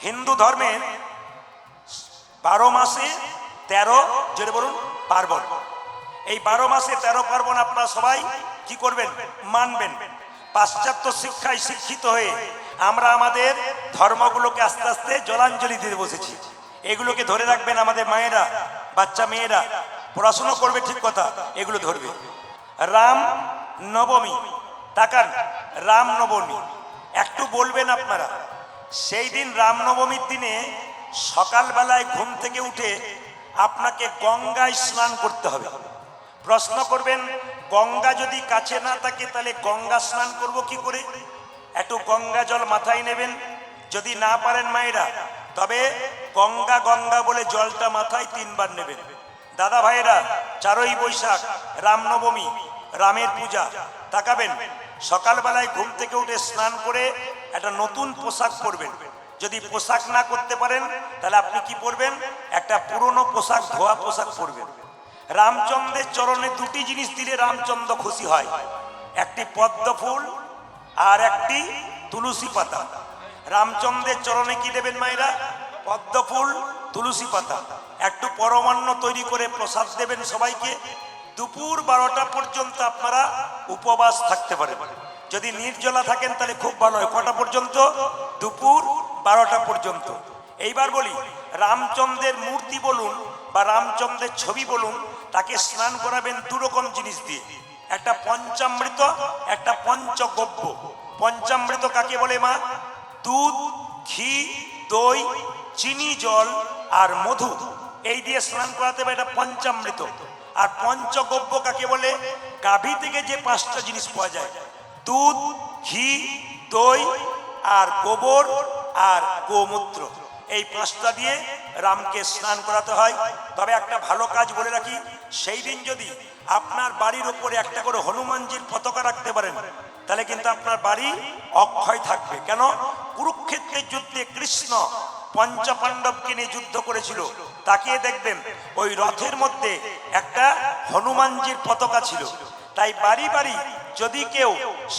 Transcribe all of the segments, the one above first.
হিন্দু ধর্মের 12 মাসে 13 জোরে বলুন পার্বণ। এই 12 মাসে 13 পার্বণ আপনারা সবাই কি করবেন? মানবেন। পাশ্চাত্য শিক্ষায় শিক্ষিত হয়ে আমরা আমাদের ধর্মগুলোকে আস্তে আস্তে জলাঞ্জলি দিতে বসেছি। এগুলোকে ধরে রাখবেন আমাদের মায়েরা, বাচ্চা মেয়েরা পড়াশোনা করবে, ঠিক কথা, এগুলো ধরবে। রাম নবমী, তাকান, রাম নবমী একটু বলবেন আপনারা। সেই দিন রামনবমীর দিনে সকালবেলায় ঘুম থেকে উঠে আপনাকে গঙ্গায় স্নান করতে হবে। প্রশ্ন করবেন, গঙ্গা যদি কাছে না থাকে তাহলে গঙ্গা স্নান করব কি করে? একটু গঙ্গা জল মাথায় নেবেন। যদি না পারেন মায়েরা, তবে গঙ্গা গঙ্গা বলে জলটা মাথায় 3 বার নেবেন। দাদা ভাইয়েরা, 4ই বৈশাখ রামনবমী, রামের পূজা, তাকাবেন সকালবেলায় ঘুম থেকে উঠে স্নান করে একটা নতুন পোশাক পরবেন। যদি পোশাক না করতে পারেন তাহলে আপনি কি পরবেন? একটা পুরনো পোশাক, ধোয়া পোশাক পরবেন। রামচন্দ্রের চরণে 2টি জিনিস দিলে রামচন্দ্র খুশি হয়, একটি পদ্ম ফুল আর একটি তুলসী পাতা। রামচন্দ্রের চরণে কি দেবেন মায়েরা? পদ্ম ফুল, তুলসী পাতা। একটু পরমান্ন তৈরি করে প্রসাদ দেবেন সবাইকে। দুপুর 12টা পর্যন্ত আপনারা উপবাস থাকতে পারেন। যদি নির্জলা থাকেন তাহলে খুব ভালো হয়। কটা পর্যন্ত? দুপুর 12টা পর্যন্ত। এইবার বলি, রামচন্দ্রের মূর্তি বলুন বা রামচন্দ্রের ছবি বলুন, তাকে স্নান করাবেন 2 রকম জিনিস দিয়ে, একটা পঞ্চামৃত, একটা পঞ্চগব্য। পঞ্চামৃত কাকে বলে মা? দুধ, ঘি, দই, চিনি, জল আর মধু, এই দিয়ে স্নান করাতে হবে, এটা পঞ্চামৃত। আর পঞ্চগব্য কাকে বলে? গাভী থেকে যে 5টা জিনিস পাওয়া যায়, দুধ, ঘি, দই আর গোবর আর গোমূত্র, এই 5টা দিয়ে রামকে স্নান করাতে হয়। তবে একটা ভালো কাজ বলে রাখি, সেই দিন যদি আপনার বাড়ির উপরে একটা করে হনুমানজির পতাকা রাখতে পারেন তাহলে কিন্তু আপনার বাড়ি অক্ষয় থাকবে। কেন? কুরুক্ষেত্রের যুদ্ধে কৃষ্ণ পঞ্চপাণ্ডবকে নিয়ে যুদ্ধ করেছিল, তাকিয়ে দেখবেন ওই রথের মধ্যে একটা হনুমানজির পতাকা ছিল। তাই বাড়ি বাড়ি যদি কেউ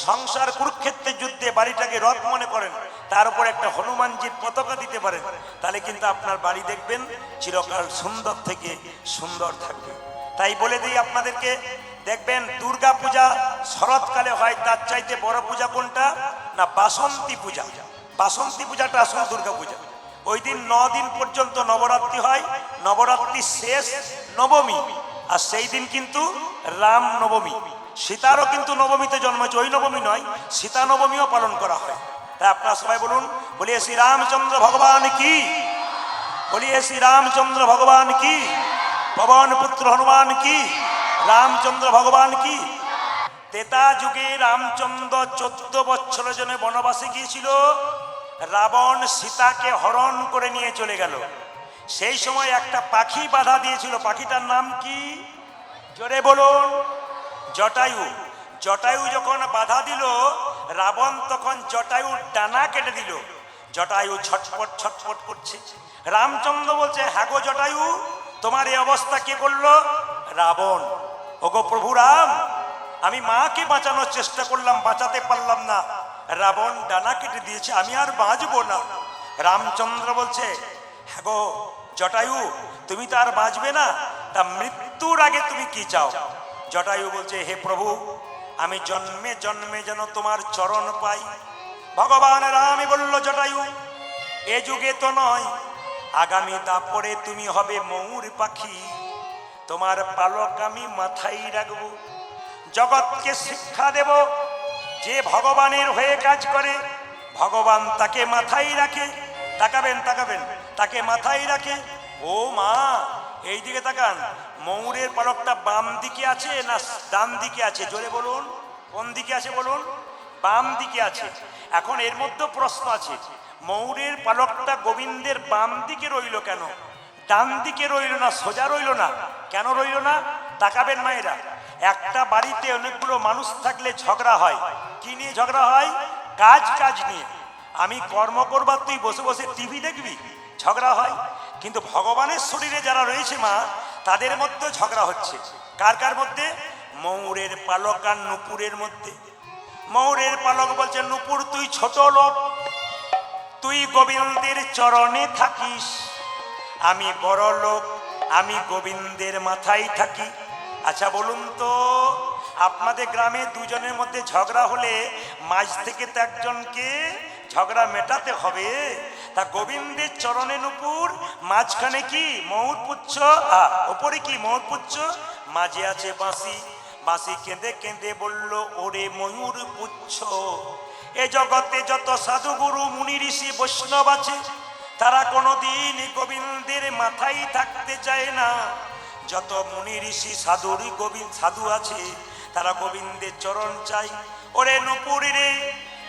সংসার কুরুক্ষেত্রের যুদ্ধে বাড়িটাকে রথ মনে করেন, তার উপর একটা হনুমানজির পতাকা দিতে পারেন, তাহলে কিন্তু আপনার বাড়ি দেখবেন চিরকাল সুন্দর থেকে সুন্দর থাকবে। তাই বলে দিই আপনাদেরকে, দেখবেন দুর্গা পূজা শরৎকালে হয়, তার চাইতে বড় পূজা কোনটা? না, বাসন্তী পূজা। বাসন্তী পূজাটা আসল দুর্গা পূজা। ওই দিন 9 দিন পর্যন্ত নবরাত্রি হয়, নবরাত্রি শেষ নবমী, আর সেই দিন কিন্তু রাম নবমী। সীতারও কিন্তু নবমীতে জন্মেছে, ওই নবমী নয়, সীতা নবমীও পালন করা হয়। তাই আপনারা সবাই বলুন, বলিয়ে শ্রী রামচন্দ্র ভগবান কি, বলিয়ে শ্রী রামচন্দ্র ভগবান কি, পবন পুত্র হনুমান কি, রামচন্দ্র ভগবান কি। ত্রেতা যুগে রামচন্দ্র 14 বছরের জন্য বনবাসে গিয়েছিল। রাবণ সীতাকে হরণ করে নিয়ে চলে গেল। সেই সময় একটা পাখি বাধা দিয়েছিল, পাখিটার নাম কি? জোরে বলুন। জটায়ু। জটায়ু যখন বাধা দিল, রাবণ তখন জটায়ুর ডানা কেটে দিল। জটায়ু ছটফট ছটফট করছে। রামচন্দ্র বলছে, হ্যাঁ গো জটায়ু, তোমার এই অবস্থা কে করলো? রাবণ। ওগো প্রভু রাম, আমি মাকে বাঁচানোর চেষ্টা করলাম, বাঁচাতে পারলাম না, রাবণ ডানা কেটে দিয়েছে, আমি আর বাঁচবো না। রামচন্দ্র বলছে, হ্যাঁ গো জটায়ু, তুমি তো আর বাঁচবে না, তা মৃত্যুর আগে তুমি কি চাও? জটায়ু বলছে, হে প্রভু, আমি জন্মে জন্মে যেন তোমার চরণ পাই। ভগবান রামই বলল, জটায়ু, এ যুগে তো নয়, আগামী তারপরে তুমি হবে ময়ূর পাখি, তোমার পালক আমি মাথায় রাখবো। জগৎকে শিক্ষা দেব, যে ভগবানের হয়ে কাজ করে ভগবান তাকে মাথায় রাখে। তাকাবেন তাকাবেন, তাকে মাথায় রাখে। ও মা, এই দিকে তাকান, ময়ূরের পালকটা বাম দিকে আছে না ডান দিকে আছে? জোরে বলুন, কোন দিকে আছে বলুন? বাম দিকে আছে। এখন এর মধ্যে প্রশ্ন আছে, ময়ূরের পালকটা গোবিন্দের বাম দিকে রইল কেন? ডান দিকে রইল না, সোজা রইল না, কেন রইল না? তাকাবেন মায়েরা, একটা বাড়িতে অনেকগুলো মানুষ থাকলে ঝগড়া হয়। কি নিয়ে ঝগড়া হয়? কাজ কাজ নিয়ে। আমি কর্ম করবার, তুই বসে বসে টিভি দেখবি, ঝগড়া হয়। কিন্তু ভগবানের শরীরে যারা রয়েছে মা, তাদের মধ্যে ঝগড়া হচ্ছে। কার কার মধ্যে? ময়ূরের পালক আর নূপুরের মধ্যে। ময়ূরের পালক বলছে, নূপুর তুই ছোট লোক, তুই গোবিন্দের চরণে থাকিস, আমি বড় লোক, আমি গোবিন্দের মাথায় থাকি। আচ্ছা বলুন তো, আপনাদের গ্রামে দুজনের মধ্যে ঝগড়া হলে মাঝ থেকে তো একজনকে ঝগড়া মেটাতে হবে। তা গোবিন্দের চরণে নুপুর, মাঝখানে কি ময়ূরপুচ্ছ, ওপরে কি ময়ূরপুচ্ছ, মাঝে আছে বাঁশি। বাঁশি কেঁদে কেঁদে বলল, ওরে ময়ূর পুচ্ছ, এ জগতে যত সাধুগুরু মুনি ঋষি বৈষ্ণব আছে, তারা কোনোদিন গোবিন্দের মাথায় থাকতে চায় না। যত মুনি ঋষি সাধু আছে, তারা গোবিন্দের চরণ চাই। ওরে নুপুরি রে,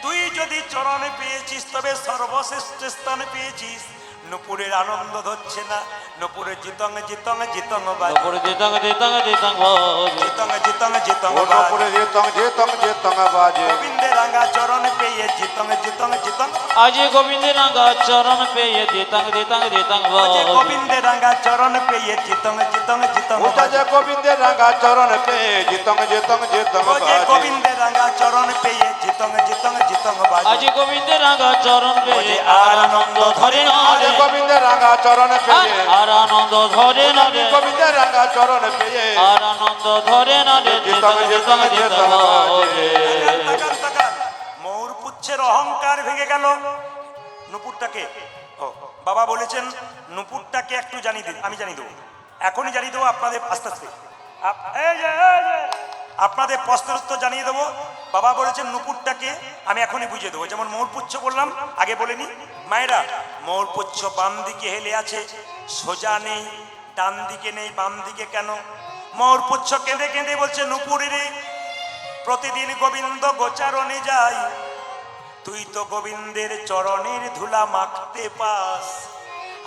তুই যদি চরণ পেয়েছিস তবে সর্বশ্রেষ্ঠ স্থানে পেয়েছিস। নুপুরের আনন্দ ধরছে না, নুপুরে জিতং জিতং জিতং বাজ, নুপুরে জিতং জিতং জিতং বাজ, জিতং জিতং জিতং ও বাজ, নুপুরে জিতং জিতং জিতং বাজে। গোবিন্দের রাঙা চরণ পেয়ে জিতং জিতং জিতং, আজি গোবিন্দের রাঙা চরণ পেয়ে জিতং জিতং জিতং বাজ, গোবিন্দের রাঙা চরণ পেয়ে জিতং জিতং জিতং ওটা যে গোবিন্দের রাঙা চরণ পেয়ে জিতং জিতং জিতং বাজে। গোবিন্দের রাঙা চরণ পেয়ে জিতং জিতং জিতং বাজ, আজি গোবিন্দের রাঙা চরণ পেয়ে আর আনন্দ ধরে না আজ রে, গোবিন্দের রাঙা চরণ পেয়ে, আর আনন্দ ধরে না রে, গোবিন্দের রাঙা চরণ পেয়ে আর আনন্দ ধরে না রে, জিতং জিতং জিতং বাজে। তাকান তাকান, ময়ূর পুচ্ছের অহংকার ভেঙে গেল। নুপুরটাকে, ও বাবা বলেছেন নুপুরটাকে একটু জানিয়ে দিন, আমি জানিয়ে দেবো, এখনই জানিয়ে দেবো আপনাদের আস্তে আস্তে। এই যে আপনাদের প্রশ্নের উত্তর জানিয়ে দেবো। বাবা বলেছেন নুপুরটাকে আমি এখনই বুঝিয়ে দেবো। যেমন ময়ূরপুচ্ছ বললাম, আগে বলিনি মায়েরা, ময়ূরপুচ্ছ বাম দিকে হেলে আছে, সোজা নেই, ডান দিকে নেই, বাম দিকে কেন? ময়ূরপুচ্ছ কেঁদে কেঁদে বলছে, নুপুরে রে, প্রতিদিন গোবিন্দ গোচারণে যাই, তুই তো গোবিন্দের চরণের ধুলা মাখতে পাস,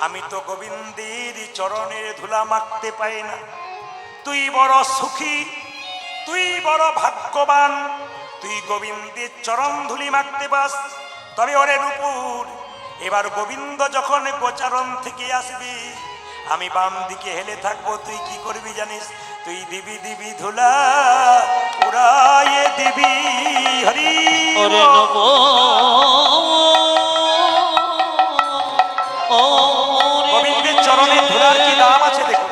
আমি তো গোবিন্দের চরণের ধুলা মাখতে পাই না। তুই বড় সুখী, তুই বড় ভাগ্যবান, তুই গোবিন্দের চরণ ধুলি মাখতে পাস। তবে ওরে নুপুর, এবার গোবিন্দ যখন গোচারণ থেকে আসবি, আমি বাম দিকে হেলে থাকবো, তুই কি করবি জানিস? তুই দিবি দিবি ধুলা উড়াইয়ে দিবি। হরি ওরে বল। নব গোবিন্দের চরণে ধুলার কি দাম আছে দেখো।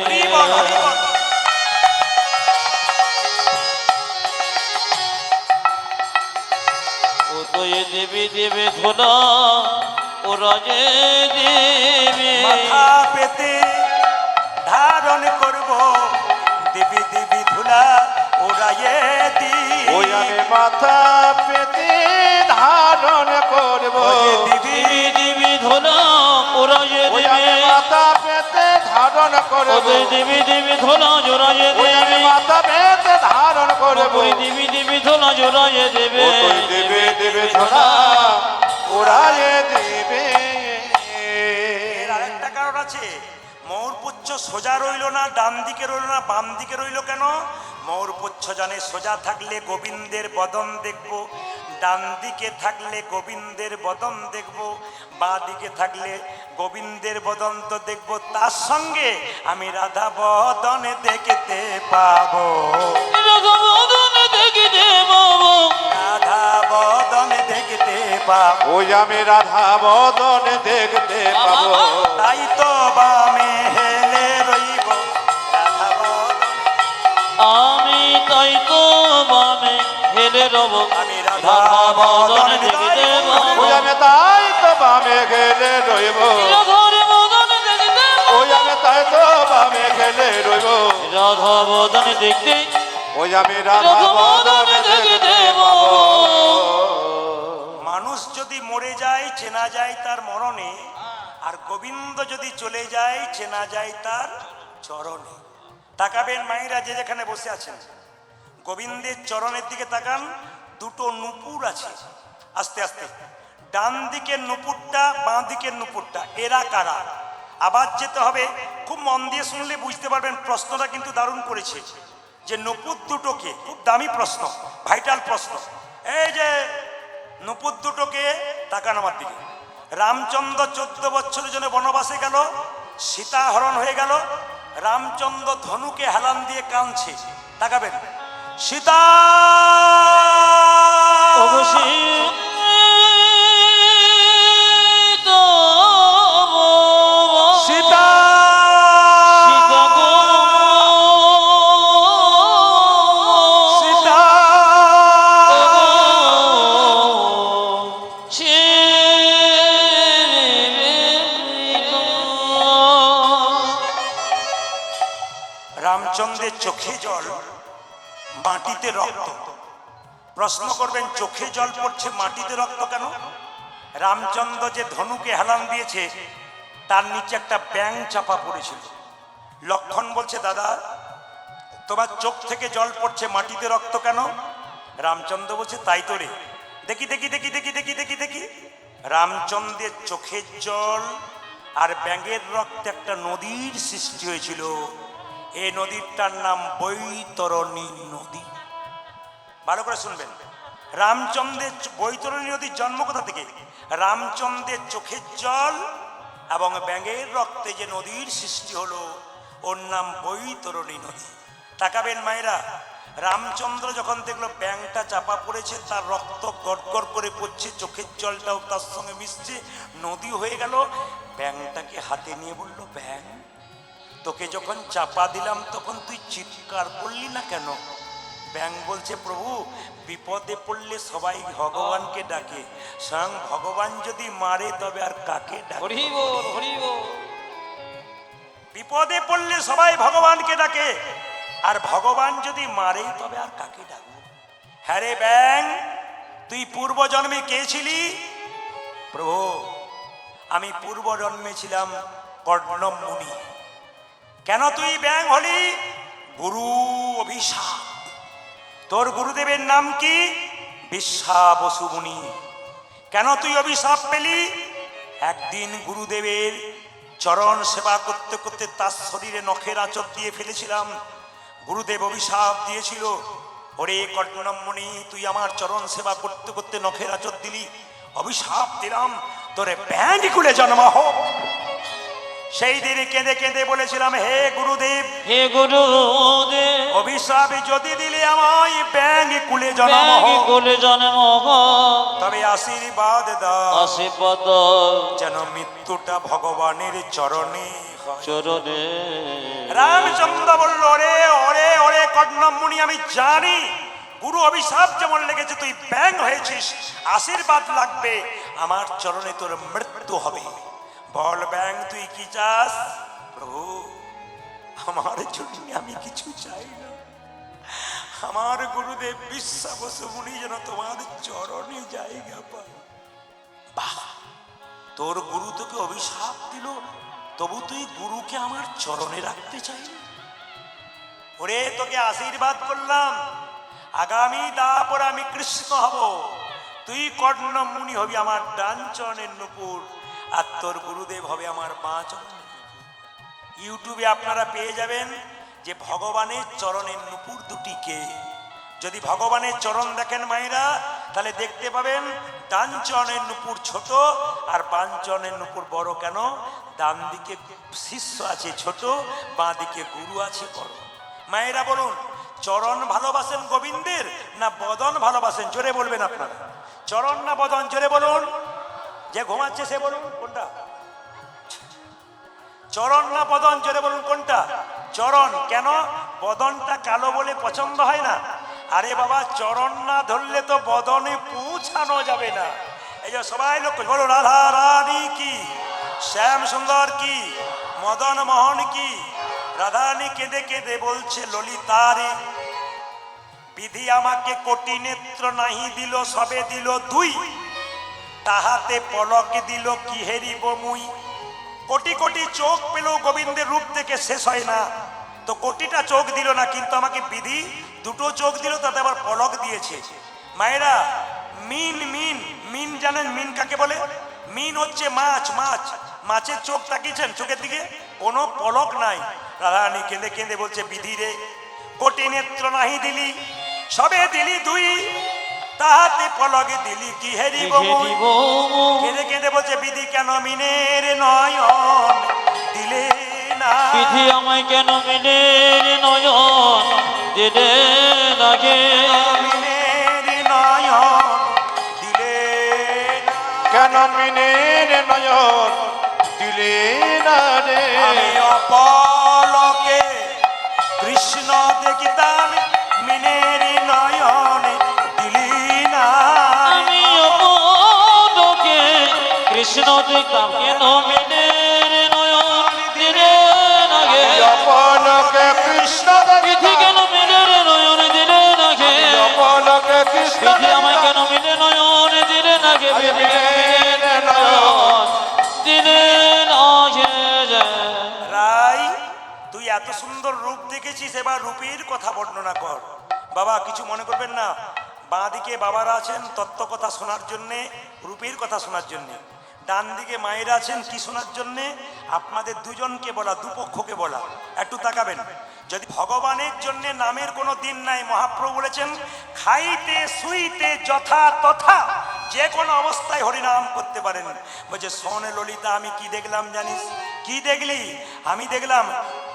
হরি বল, হরি বল। ও তো এ দেবী দেবে ধুলা ওরা যে দেবে মাথা পেতে ধারণ করব, দিবি দিবি ধুলা উড়াইয়ে ওই দিবি। আমি মাথা পেতে ধারণ করব, দিবি দিবি দিবি ধুলা ওরা যে ওই আমি দেবে, মাথা পেতে ধারণ করব, ওরে দিবি দিবি ধুলা জোড়া যে ওই আমি দেবে, মাথা পেতে ধারণ করব। ওরে দিবি দিবি ধুলা জোড়া যে দেবে, ও তুই দেবে দেবে ধরা ওরায়ে দিবে। এর আরেকটা কারণ আছে, ময়ূরপুচ্ছ সোজা রইল না, ডান দিকে রইল না, বাম দিকে রইল কেন? ময়ূরপুচ্ছ জানে সোজা থাকলে গোবিন্দের বদন দেখব, ডান দিকে থাকলে গোবিন্দের বদন দেখব, বাঁ দিকে থাকলে গোবিন্দের বদন তো দেখব, তার সঙ্গে আমি রাধা বদনে দেখতে পাবো, রঘুবদন দেখিতে পাবো, রাধা বদনে দেখতে পাবো। ওই আমি রাধা বদন দেখতে পাবো, তাই তো বামে হেলে রইব রাধা বদন, আমি তাই তো বামে হেলে রব, আমি রাধা রাধা বদন বদনে দেখিতে ওই পাবো, আমি তাই তো বামে গেলে রইব, রাধার বদন দেখিতে ওই আমি তাই তো বামে গেলে রইব, রাধা বদন দেখতে ওই আমি রাধা বদন দেখতে পাবো। মানুষ যদি মরে যায় চেনা যায় তার মরণে, আর গোবিন্দ যদি চলে যায় চেনা যায় তার চরণে। তাকাবেন মায়েরা যে যেখানে বসে আছেন, গোবিন্দের চরণের দিকে তাকান, দুটো নুপুর আছে, আস্তে আস্তে ডান দিকের নুপুরটা বাঁ দিকের নুপুরটা এরা কারা? আবার যেতে হবে, খুব মন দিয়ে শুনলে বুঝতে পারবেন। প্রশ্নটা কিন্তু দারুণ করেছে যে নুপুর দুটোকে, খুব দামি প্রশ্ন, ভাইটাল প্রশ্ন। এই যে নুপুর দুটোকে, তাকান আমার দিকে। রামচন্দ্র 14 বছরের জন্য বনবাসে গেল, সীতা হরণ হয়ে গেল, রামচন্দ্র ধনুকে হেলান দিয়ে কাঁদছে। তাকাবেন, সীতা সীতা সীতা রামচন্দ্রের চোখে জল, মাটিতে রক্ত। প্রশ্ন করবেন, চোখে জল পড়ছে, মাটিতে রক্ত কেন? রামচন্দ্র যে ধনুকে হেলান দিয়েছে তার নিচে একটা ব্যাঙ চাপা পড়েছিল। লক্ষণ বলছে, দাদা তোমার চোখ থেকে জল পড়ছে, মাটিতে রক্ত কেন? রামচন্দ্র বলছে, তাই তো রে, দেখি দেখি দেখি দেখি দেখি দেখি দেখি। রামচন্দ্রের চোখের জল আর ব্যাঙের রক্তে একটা নদীর সৃষ্টি হয়েছিল। এই নদীটার নাম বৈতরণী নদী। ভালো করে শুনবেন, রামচন্দ্রের বৈতরণী নদীর জন্ম কোথা থেকে? রামচন্দ্রের চোখের জল এবং ব্যাঙের রক্তে যে নদীর সৃষ্টি হলো, ওর নাম বৈতরণী নদী। তাকাবেন মায়েরা, রামচন্দ্র যখন দেখলো ব্যাঙটা চাপা পড়েছে, তার রক্ত গড়গড় করে পড়ছে, চোখের জলটাও তার সঙ্গে মিশছে, নদী হয়ে গেল। ব্যাঙটাকে হাতে নিয়ে বলল, ব্যাঙ তোকে যখন চাপা দিলাম তখন তুই চিৎকার করলি না কেন? ব্যাঙ বলছে, প্রভু বিপদে পড়লে সবাই ভগবানকে ডাকে, স্বয়ং ভগবান যদি মারে তবে আর কাকে ডাকে? বিপদে পড়লে সবাই ভগবানকে ডাকে, আর ভগবান যদি মারে তবে আর কাকে ডাকবো? হ্যাঁ রে ব্যাঙ, তুই পূর্ব জন্মে কে ছিলি? প্রভু আমি পূর্ব জন্মে ছিলাম কর্ণম মুনি। কেন তুই ব্যাঙ হলি? গুরু অভিশাপ। তোর গুরুদেবের নাম কি? বিশ্বাবসু মুনি। কেন তুই অভিশাপ পেলি? একদিন গুরুদেবের চরণ সেবা করতে করতে তার শরীরে নখের আঁচড় দিয়ে ফেলেছিলাম। গুরুদেব অভিশাপ দিয়েছিল, ওরে কর্ণম মুনি, তুই আমার চরণ সেবা করতে করতে নখের আঁচড় দিলি, অভিশাপ দিলাম তোরে ব্যাঙ কুলে জন্ম হোক। সেই দিনে কেঁদে কেঁদে বলেছিলাম, হে গুরুদেব, হে গুরুদেব, অভিশাপ যদি দিলে আমায় ব্যাঙ কুলে জন্ম ব্যাঙ হোক, কুলে জন্ম হোক, তবে আশীর্বাদ দাও, আশীর্বাদ যেন মৃত্যুটা ভগবানের চরণে হয়। চরণে। রামচন্দ্র বলল, ওরে ওরে ওরে কর্ণম মুনি, আমি জানি গুরু অভিশাপ যেমন লেগেছে, তুই ব্যাঙ হয়েছিস, আশীর্বাদ লাগবে, আমার চরণে তোর মৃত্যু হবে। বল ব্যাঙ তুই কি চাস? প্রভু আমার জন্য আমি কিছু চাই না, আমার গুরুদেব বিশ্বাবসু মুনি যেন তোমার চরণে জায়গা পায়। বাহ, তোর গুরু তোকে অভিশাপ দিল, তবু তুই গুরুকে আমার চরণে রাখতে চাইলি। ওরে তোকে আশীর্বাদ করলাম, আগামী দাপর আমি কৃষ্ণ হব, তুই কর্ণম মুনি হবি আমার ডান চরণের নুপুর, আর তোর গুরুদেব হবে আমার বাঁ চরণের নুপুর। ইউটিউবে আপনারা পেয়ে যাবেন যে ভগবানের চরণের নুপুর দুটিকে। যদি ভগবানের চরণ দেখেন মায়েরা, তাহলে দেখতে পাবেন ডান চরণের নুপুর ছোট আর বাম চরণের নুপুর বড়। কেন? ডান দিকে শিষ্য আছে ছোট, বাঁ দিকে গুরু আছে বড়। মায়েরা বলুন, চরণ ভালোবাসেন গোবিন্দের না বদন ভালোবাসেন? জোরে বলবেন আপনারা, চরণ না বদন? জোরে বলুন। যে ঘুমাচ্ছে সে বলুন কোনটা, চরণ না বদন? জোরে বলুন কোনটা? চরণ। কেন? বদনটা কালো বলে পছন্দ হয় না। আরে বাবা, চরণ না ধরলে তো বদনে পৌঁছানো যাবে না। এই যে সবাই লোক বলো, রাধা রানী কি, শ্যাম সুন্দর কি, মদন মোহন কি। রাধারানী কেঁদে কেঁদে বলছে, ললিতারে বিধি আমাকে কোটি নেত্র নাহি দিল, সবে দিল দুই, তাহাতে পলকে দিল কি হেরিব মুই। কোটি কোটি চোখ পেল গোবিন্দের রূপ থেকে শেষ হয় না, তো কোটিটা চোখ দিল না, কিন্তু আমাকে বিধি দুটো চোখ দিল, তাতে আবার পলক দিয়েছে। মায়েরা, মিন মিন মিন জানেন মিন কাকে বলে? মিন হচ্ছে মাছ। মাছ, মাছের চোখ তাকিয়েছেন, চোখের দিকে কোনো পলক নাই। রাধারানী কেঁদে কেঁদে বলছে, বিধি রে কোটি নেত্র নাহি দিলি, সবে দিলি দুই, তাহাতে পলকে দিলি কি হেরিব মুই। কেঁদে কেঁদে বলছে, বিধি কেন মিনের নয়ন দিলে না, বিধি আমায় কেন মিনের নয়ন দিলে লাগে, মিনের নয়ন দিলে না। কেন মিনের নয়ন দিলে না রে, আমি অপলকে কৃষ্ণ দেখিতাম, মিনের নয়ন দিলি না। আমি অপলকে কৃষ্ণ দেখতাম, কেন মিনের নয়ন দিলে লাগে, অপলকে কৃষ্ণ বিধি কেন মিনের নয়ন দিলে লাগে, অপলকে কৃষ্ণ বিধি আমায় কেন মিলে নয়ন দিলে লাগে, বিধি কেন মিলে নয়ন দিলে লাগে যে। রাই, তুই এত সুন্দর রূপ দেখেছিস, এবার রূপের কথা বর্ণনা কর। বাবা কিছু মনে করবেন না, বাঁ দিকে বাবারা আছেন তত্ত্ব কথা শোনার জন্যে, রূপের কথা শোনার জন্যে। ডান দিকে মায়েরা আছেন কি শোনার জন্যে? আপনাদের দুজনকে বলা, দুপক্ষকে বলা। একটু তাকাবেন, যদি ভগবানের জন্য নামের কোনো দিন নাই, মহাপ্রভু বলেছেন খাইতে শুইতে যথা তথা যে কোনো অবস্থায় হরিনাম করতে পারেন। বলছে শোনে ললিতা, আমি কি দেখলাম জানিস? কি দেখলি? আমি দেখলাম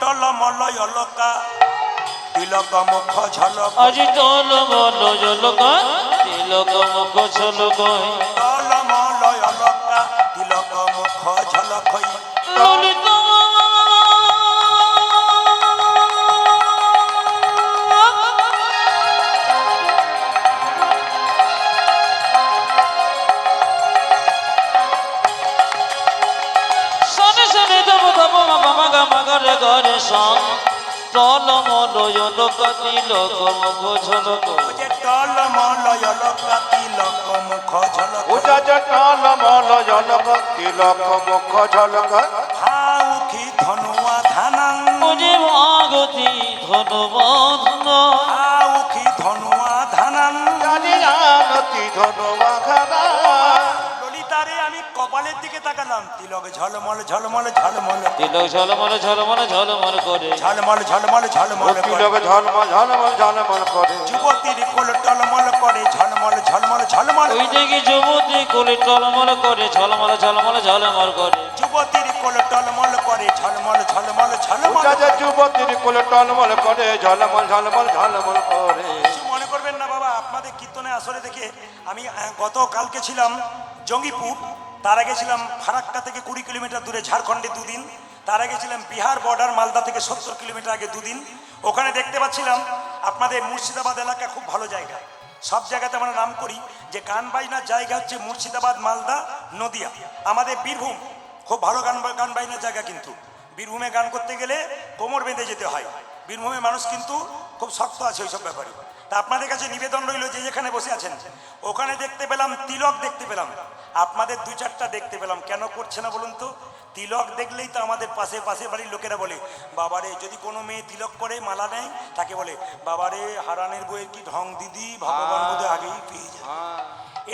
টলমলয় অলকা তিলক মুখ ঝলক, আজি টল মল জলক তিলক মুখ ঝলক, টলমলয় অলকা তিলক মুখ ঝলক। ললিত সনে সনে ধম ধম মা গা মা গা রে গা রে সা, টল মল জলক তিলক মুখ ঝলক, যে টলমলয় অলকা তিলক মুখ ঝলক। উজা জটাল মল জলক তিলক মুখ ঝলক, হাউখি ধনুয়া ধানাং, ওরে ভাগতি ধনবন্ধন, হাউখি ধনুয়া ধানাং। জানি আনতি ধনুমাখানা, ললিতারে আমি কপালের দিকে তাকালাম, তিলক ঝলমল ঝলমল ঝলমল, তিলক ঝলমল ঝলমল ঝলমল করে, ঝলমল ঝলমল ঝলমল করে। তিলক ঝলমল ঝলমল ঝলমল করে, যুবতীর কোল টলমল করে, ঝলমল ঝলমল ঝলমল। ওই দেখি যুবতী কোলে টলমল করে, ঝলমল ঝলমল ঝলমল করে, যুবতীর কোল টলমল করে, ঝলমল ঝলমল ঝলমল। উজা যে যুবতীর কোলে টলমল করে, ঝলমল ঝলমল ঝলমল করে। কিছু মনে করবেন না বাবা, আপনাদের কীর্তনে আসরে দেখে আমি গতকালকে ছিলাম জঙ্গিপুর, তার আগে ছিলাম ফারাক্কা থেকে 20 কিলোমিটার দূরে ঝাড়খণ্ডে দুদিন, তার আগে ছিলাম বিহার বর্ডার মালদা থেকে 70 কিলোমিটার আগে দুদিন। ওখানে দেখতে পাচ্ছিলাম আপনাদের মুর্শিদাবাদ এলাকা খুব ভালো জায়গা। সব জায়গাতে আমরা নাম করি যে গান বাজনার জায়গা হচ্ছে মুর্শিদাবাদ, মালদা, নদিয়া। আমাদের বীরভূম খুব ভালো গান বাজনার জায়গা, কিন্তু বীরভূমে গান করতে গেলে কোমর বেঁধে যেতে হয়। বীরভূমের মানুষ কিন্তু খুব শক্ত আছে ওইসব ব্যাপারে। তা আপনাদের কাছে নিবেদন রইল, যে যেখানে বসে আছেন ওখানে দেখতে পেলাম তিলক, দেখতে পেলাম আপনাদের 2-4টা দেখতে পেলাম। কেন করছে না বলুন তো? তিলক দেখলেই তো আমাদের পাশে বাড়ির লোকেরা বলে, বাবারে যদি কোনো মেয়ে তিলক করে মালা নেয় তাকে বলে, বাবারে হারানের বইয়ের কি ঢং দিদি, ভগবান বোধহয় আগেই পেয়ে যায়।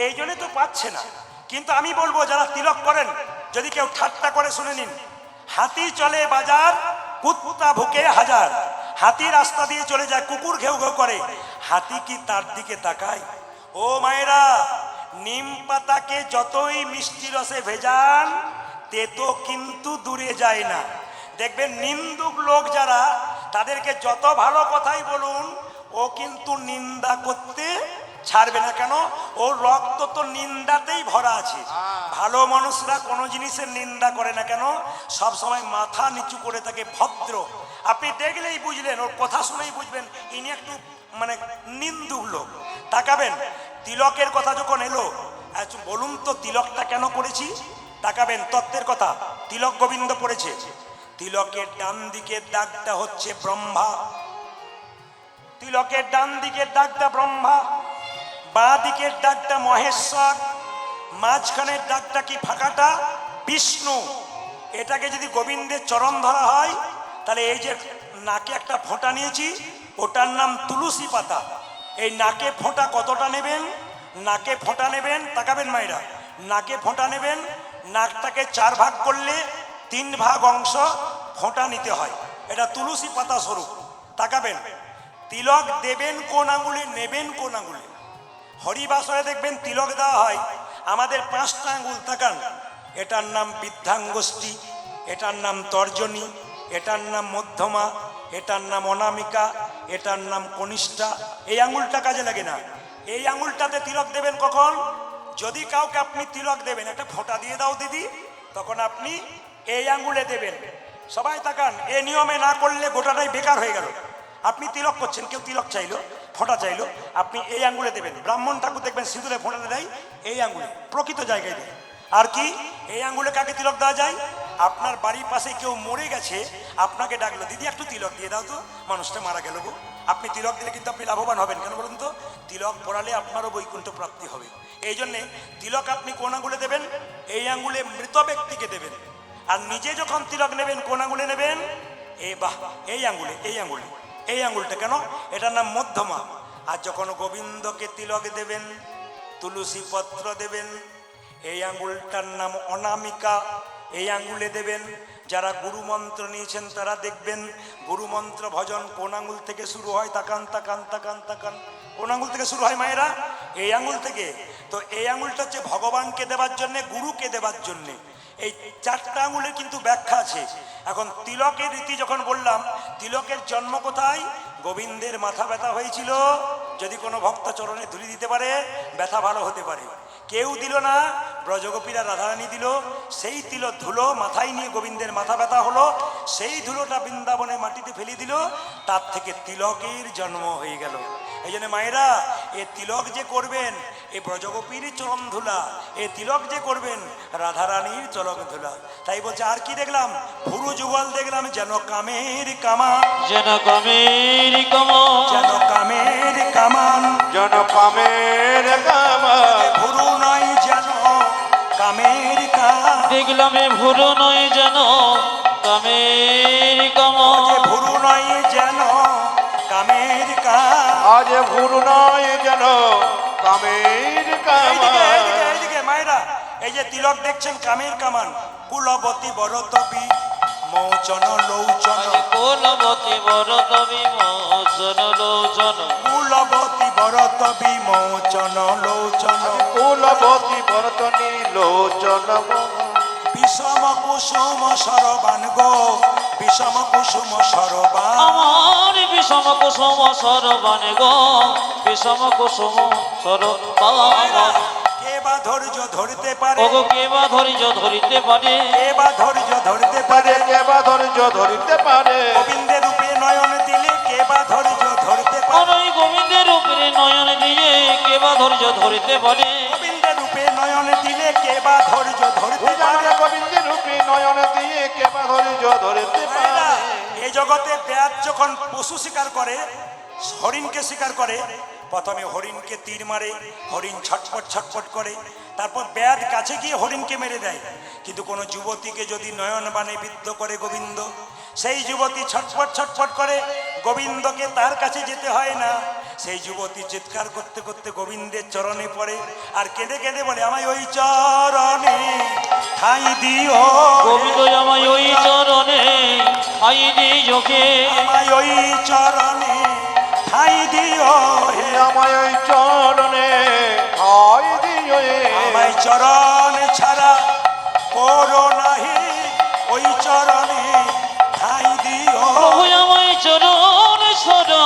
এই জন্যে তো পাচ্ছে না। কিন্তু আমি বলবো যারা তিলক করেন, যদি কেউ ঠাট্টা করে শুনে নিন, হাতি চলে বাজার কুত্তা ভুকে হাজার, হাতি রাস্তা দিয়ে চলে যায়, কুকুর ঘেউ ঘেউ করে, হাতি কি তার দিকে তাকায়? ও মায়েরা, নিম পাতাকে যতই মিষ্টি রসে ভেজান, তেতো কিন্তু দূরে যায় না। দেখবেন নিন্দুক লোক যারা, তাদেরকে যত ভালো কথাই বলুন, ও কিন্তু নিন্দা করতে ছাড়বে না। কেন? ওর রক্ত তো নিন্দাতেই ভরা আছে। ভালো মানুষরা কোনো জিনিসের নিন্দা করে না। কেন? সব সময় মাথা নিচু করে থাকে, ভদ্র। আপনি দেখলেই বুঝলেন, ওর কথা শুনেই বুঝবেন ইনি একটু মানে নিন্দুক লোক। তাকাবেন, তিলকের কথা যখন এলো, বলুন তো তিলকটা কেন করেছি? তাকাবেন, তত্ত্বের কথা। তিলক গোবিন্দ পড়েছে, তিলকের ডান দিকের দাগটা হচ্ছে ব্রহ্মা, তিলকের ডান দিকের দাগটা ব্রহ্মা, বাঁ দিকের দাগটা মহেশ্বর, মাঝখানের দাগটা কি ফাঁকাটা বিষ্ণু। এটাকে যদি গোবিন্দের চরণ ধরা হয়, তাহলে এই যে নাকে একটা ফোঁটা নিয়েছি, ওটার নাম তুলসী পাতা। এই নাকে ফোঁটা কতটা নেবেন? নাকে ফোঁটা নেবেন, তাকাবেন মায়েরা, নাকে ফোঁটা নেবেন, নাকটাকে 4 ভাগ করলে 3 ভাগ অংশ ফোঁটা নিতে হয়, এটা তুলসী পাতা স্বরূপ। তাকাবেন, তিলক দেবেন কোন আঙুলে, নেবেন কোন আঙুলে। হরিবাসরে দেখবেন তিলক দেওয়া হয় আমাদের 5টা আঙুল। তাকান, এটার নাম বৃদ্ধাঙ্গুষ্ঠী, এটার নাম তর্জনী, এটার নাম মধ্যমা, এটার নাম অনামিকা, এটার নাম কনিষ্ঠা। এই আঙুলটা কাজে লাগে না। এই আঙুলটাতে তিলক দেবেন কখন? যদি কাউকে আপনি তিলক দেবেন, একটা ফোঁটা দিয়ে দাও দিদি, তখন আপনি এই আঙুলে দেবেন। সবাই তাকান, এ নিয়মে না করলে গোটাটাই বেকার হয়ে গেল। আপনি তিলক করছেন, কেউ তিলক চাইলো, ফোঁটা চাইলো, আপনি এই আঙুলে দেবেন। ব্রাহ্মণ ঠাকুর দেখবেন সিঁদুরে ফোঁটা দেয় এই আঙুলে, প্রকৃত জায়গায় দেয়। আর কি এই আঙুলে কাকে তিলক দেওয়া যায়? আপনার বাড়ির পাশে কেউ মরে গেছে, আপনাকে ডাকলো, দিদি একটু তিলক দিয়ে দাও তো, মানুষটা মারা গেল গো। আপনি তিলক দিলে কিন্তু আপনি লাভবান হবেন। কেন বলুন তো? তিলক পড়ালে আপনারও বৈকুণ্ঠ প্রাপ্তি হবে। এই জন্যে তিলক আপনি কোন আঙুলে দেবেন? এই আঙুলে মৃত ব্যক্তিকে দেবেন। আর নিজে যখন তিলক নেবেন কোন আঙুলে নেবেন? বাহ, এই আঙুলে, এই আঙুলে। এই আঙুলটা কেন? এটার নাম মধ্যমা। আর যখন গোবিন্দকে তিলক দেবেন, তুলসী পত্র দেবেন, এই আঙুলটার নাম অনামিকা, এই আঙুলে দেবেন। যারা গুরু মন্ত্র নিয়েছেন তারা দেখবেন গুরু মন্ত্র ভজন কোন আঙুল থেকে শুরু হয়? তাকান তাকান তাকান তাকান, কোন আঙুল থেকে শুরু হয় মায়েরা? এই আঙুল থেকে। তো এই আঙুলটা হচ্ছে ভগবানকে দেবার জন্যে, গুরুকে দেবার জন্যে। এই 4টা আঙুলের কিন্তু ব্যাখ্যা আছে। এখন তিলকের রীতি যখন বললাম, তিলকের জন্ম কোথায়? গোবিন্দের মাথা ব্যথা হয়েছিল, যদি কোনো ভক্ত চরণে ধুলি দিতে পারে ব্যথা ভালো হতে পারে। কেউ দিল না, ব্রজগোপীরা রাধারানী দিল। সেই তিল ধুলো মাথায় নিয়ে গোবিন্দের মাথা ব্যথা হলো, সেই ধুলোটা বৃন্দাবনে মাটিতে ফেলে দিল, তার থেকে তিলকের জন্ম হয়ে গেল। এই জন্য মায়েরা, এ তিলক যে করবেন এ ব্রজগোপীর চরণ ধুলা, এ তিলক যে করবেন রাধারানীর চরণ ধুলা। তাই বলছে, আর কি দেখলাম? ভুরু যুগল দেখলাম, যেন কামের কামান, যেন কামের কামান, যেন কামের কামান, যেন কামের কামান। ভুরু নয় যেন কামের কামান। দেখলাম এ ভুরু নয় যেন কামের কামান, ভুরু নয় যেন কামের কামান। আজ ভুরু নয় যেন কামের কামান। এইদিকে মায়েরা, এই যে তিলক দেখছেন কামের কামান, কুলবতী বরতবী মৌচন লৌচন, কুলবতী বরতবী মোচন লোচন, কুলবতী বরতবী মৌচন লৌচন, কুলবতী বরতনী লোচন, বিষম কুসুম সরবান গো, বিষম কুসুম সরবান। আমার বিষম কুসুম সরবান গো, বিষম কুসুম সরবান। কে বা ধৈর্য ধরতে পারে? ওগো কে বা ধৈর্য ধরিতে পারে? কে বা ধৈর্য ধরতে পারে? কে বা ধৈর্য ধরিতে পারে? গোবিন্দের রূপে নয়ন দিলে কে বা ধৈর্য ধরতে পারে? ওই গোবিন্দের উপরে নয়ন দিয়ে কে বা ধৈর্য ধরিতে পারে? গোবিন্দের রূপে নয়ন দিলে কে বা ধৈর্য ধরতে পারে? গোবিন্দের রূপে নয়ন দিয়ে কে বা ধৈর্য ধরিতে পারে? এই জগতে ব্যাধ যখন পশু শিকার করে, হরিণকে শিকার করে, প্রথমে হরিণকে তীর মারে, হরিণ ছটপট ছটপট করে, তারপর ব্যাধ কাছে গিয়ে হরিণকে মেরে দেয়। কিন্তু কোনো যুবতীকে যদি নয়ন বানে বিদ্ধ করে গোবিন্দ, সেই যুবতী ছটপট ছটপট করে, গোবিন্দকে তার কাছে যেতে হয় না। সেই যুবতী চিৎকার করতে করতে গোবিন্দের চরণে পড়ে আর কেঁদে কেঁদে বলে, আমায় ওই চরণে ঠাঁই দিও, গোবিন্দ আমায় ওই চরণে ঠাঁই দিও কে, আমায় ওই চরণে ঠাঁই দিও হে, আমায় ওই চরণে ঠাঁই দিও হে। আমায় চরণ ছাড়া করো নাহি, ওই চরণে ঠাঁই দিও, প্রভু আমায় চরণ ছাড়া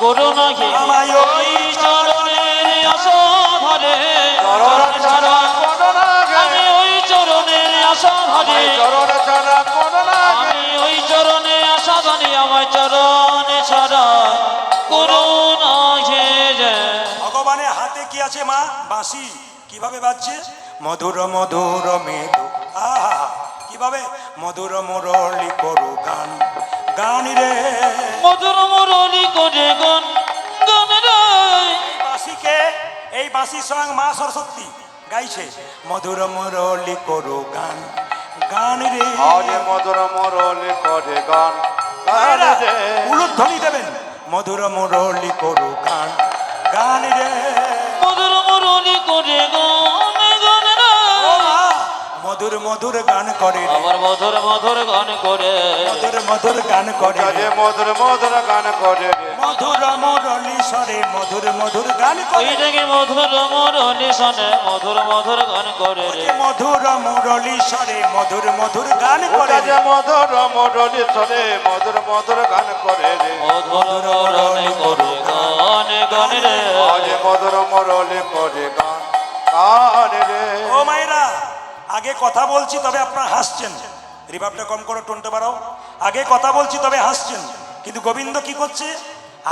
করো না হে, আমায় ওই চরণের আশা ধরে, চরণ ছাড়া কোনো না গে, আমি ওই চরণের আশা ধরে, চরণ ছাড়া কোনো না গে। আমি ওই চরণে আশা ধরে, আমার চরণে ছাড়া করো না হে। ভগবানের হাতে কি আছে মা? বাঁশি। কিভাবে বাজছে? মধুর মধুর মেদু, আহা কিভাবে? মধুর মুরলি করু গান, গান রে, মধুর মুরলি করে গান, গান রে। বাঁশিকে, এই বাঁশির সঙ্গ মা সরস্বতী গাইছে, মধুর মুরলি করু গান, গান রে। আজ মধুর মুরলি করে গান, গান রে। উলুধ্বনি দেবেন, মধুর মুরলি করু গান, গান রে। মধুর মুরলি করে গানে গানে রে ও মা মধুর মধুর গান করে রে, আবার মধুর মধুর গান করে মধুর মধুর গান করে ওটা রে। যে মধুর মধুর গান করে রে মধুর মুরলী স্বরে মধুর মধুর গান করে ওই দেখি মধুর মুরলি শোনে মধুর মধুর গান করে রে মধুর মুরলী স্বরে মধুর মধুর গান করে ওটা রে। যে মধুর মুরলি স্বরে মধুর মধুর গান করে রে মধুর মুরলি করে গানে গানে রে আজ মধুর মুরলি করে গান গান রে ও মায়েরা আগে কথা বলছি তবে আপনারা হাসছেন, রিভাবটা কম করো, টোনটা বাড়াও। আগে কথা বলছি তবে হাসছেন, কিন্তু গোবিন্দ কি করছে,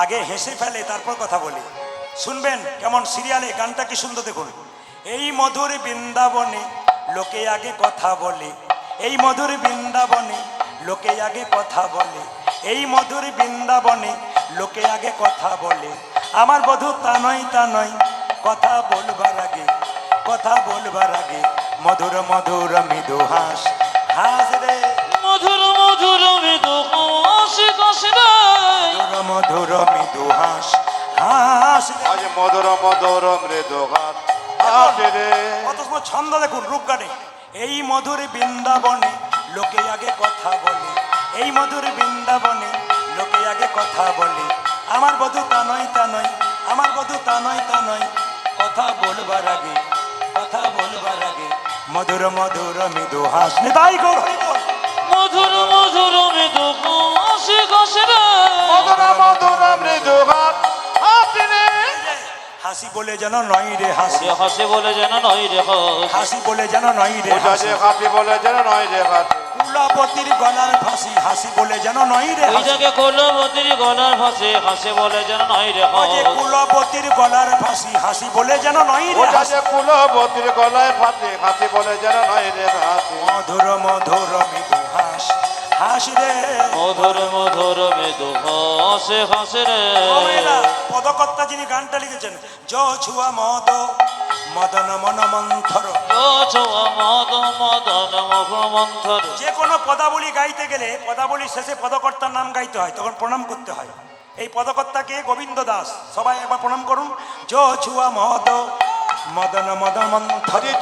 আগে হেসে ফেলে তারপর কথা বলে। শুনবেন কেমন সিরিয়ালে গানটা কি সুন্দর দেখুন। এই মধুর বৃন্দাবনে লোকে আগে কথা বলে, এই মধুর বৃন্দাবনে লোকে আগে কথা বলে, এই মধুর বৃন্দাবনে লোকে আগে কথা বলে। আমার বধূ তা নয় তা নয়, কথা বলবার আগে, কথা বলবার আগে মধুর মধুর মৃদু হাস হাস রে, মধুর মধুর মৃদু হাসি কাশি রে মধুর মধুর মৃদু হাস হাস রে। আজ মধুর মধুর মৃদু গান গান রে কত সুন্দর ছন্দ দেখুন রূপ গানে। এই মধুর বৃন্দাবনে লোকে আগে কথা বলে, এই মধুর বৃন্দাবনে লোকে আগে কথা বলে। আমার বধূ তা নয় তা নয়, আমার বধূ তা নয় তা নয়, কথা বলবার আগে, কথা বলবার আগে মধুর মধুর মৃদু হাস। নিতাই গৌর হরি বল। মধুর মধুর মৃদু হাসি কাশি রে মধুর মধুর মৃদু গান গান রে হাসি বলে যেন নয় রে হাসি, হাসি বলে যেন নয় রে হাসি হাসি বলে যেন নয় রে ওটা হাসি। যে হাতি বলে যেন নয় রে হাতি কুলাবতীর গলার ফাঁসি, হাসি বলে যেন নয় রে ওই হাসি। জায়গায় কোলবতীর গলার ফাঁসে হাসি বলে যেন নয় রে ও যে হাসি কুলবতীর গলার ফাঁসি, হাসি বলে যেন নয় রে ওটা হাসি। যে কুলবতীর গলায় ফাঁসি হাতি বলে যেন নয় রে হাতি মধুর মধুর মৃদু হাস হাস রে। মধুর মধুর মৃদু হাসে হাসে রে ও মেয়েরা, পদকর্তা যিনি গানটা লিখেছেন, য ছুয়া মদ মদন মন মন্থর। ছোয়া মদ মদন মুখ মন্থর যে কোনো পদাবলী গাইতে গেলে পদাবলীর শেষে পদকর্তার নাম গাইতে হয়, তখন প্রণাম করতে হয়। এই পদকর্তাকে গোবিন্দ দাস, সবাই একবার প্রণাম করুন। য ছুয়া মদ মদন মদন মন্থর, হরি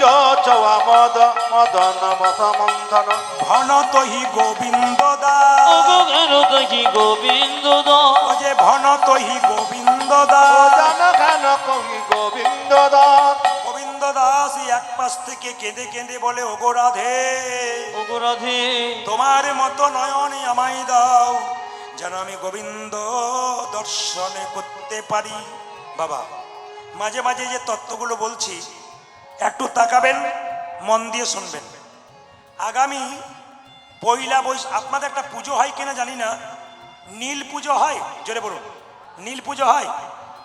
চৌয়া মদ মদন মথ মন্থন ঘন তহি গোবিন্দ দাস। অগের দেখি গোবিন্দ দাস ও যে ঘন তহি গোবিন্দ ও দাস। জান খান কবি গোবিন্দ দাস গোবিন্দ দাস এক পাশ থেকে কেঁদে কেঁদে বলে, ওগো রাধে অপরাধী তোমার মতো নয়নে আমায় দাও, যেন আমি গোবিন্দ দর্শনে করতে পারি। বাবা মাঝে মাঝে যে তত্ত্বগুলো বলছি একটু তাকাবেন, মন দিয়ে শুনবেন। আগামী পয়লা বৈশাখ আপনাদের একটা পুজো হয় কিনা জানি না, নীল পুজো হয়, জোরে বলুন নীল পুজো হয়।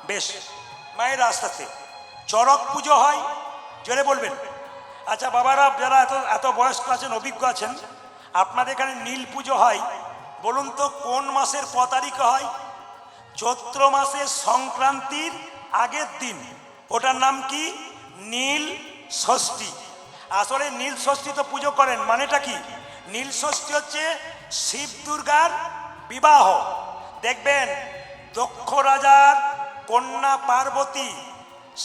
বেশ মায়ের আস্তে চড়ক পুজো হয়, জোরে বলবেন। আচ্ছা বাবারা যারা এত এত বয়স্ক আছেন, অভিজ্ঞ আছেন, আপনাদের এখানে নীল পুজো হয়, বলুন তো কোন মাসের ক তারিখে হয়? চৈত্র মাসের সংক্রান্তির আগের দিন। ওটার নাম কি? নীল ষষ্ঠী। আসলে নীল ষষ্ঠী তো পুজো করেন, মানেটা কি? নীল ষষ্ঠী হচ্ছে শিব দুর্গার বিবাহ। দেখবেন দক্ষ রাজার কন্যা পার্বতী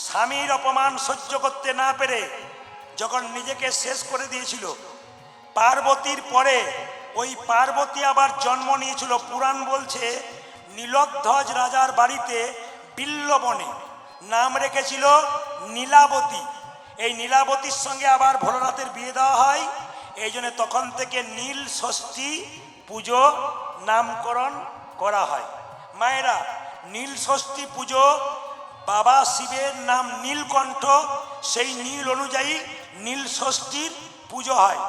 স্বামীর অপমান সহ্য করতে না পেরে যখন নিজেকে শেষ করে দিয়েছিল, পার্বতীর পরে ওই পার্বতী আবার জন্ম নিয়েছিল। পুরাণ বলছে নীলধ্বজ রাজার বাড়িতে বিল্লবনে নাম রেখেছিল নীলাবতী। এই নীলাবতীর সঙ্গে আবার ভোলানাথের বিয়ে দেওয়া হয়, এই জন্য তখন থেকে নীল ষষ্ঠী পুজো নামকরণ করা হয়। মায়েরা, নীল ষষ্ঠী পুজো, বাবা শিবের নাম নীলকণ্ঠ, সেই নীল অনুযায়ী নীল ষষ্ঠীর পুজো হয়।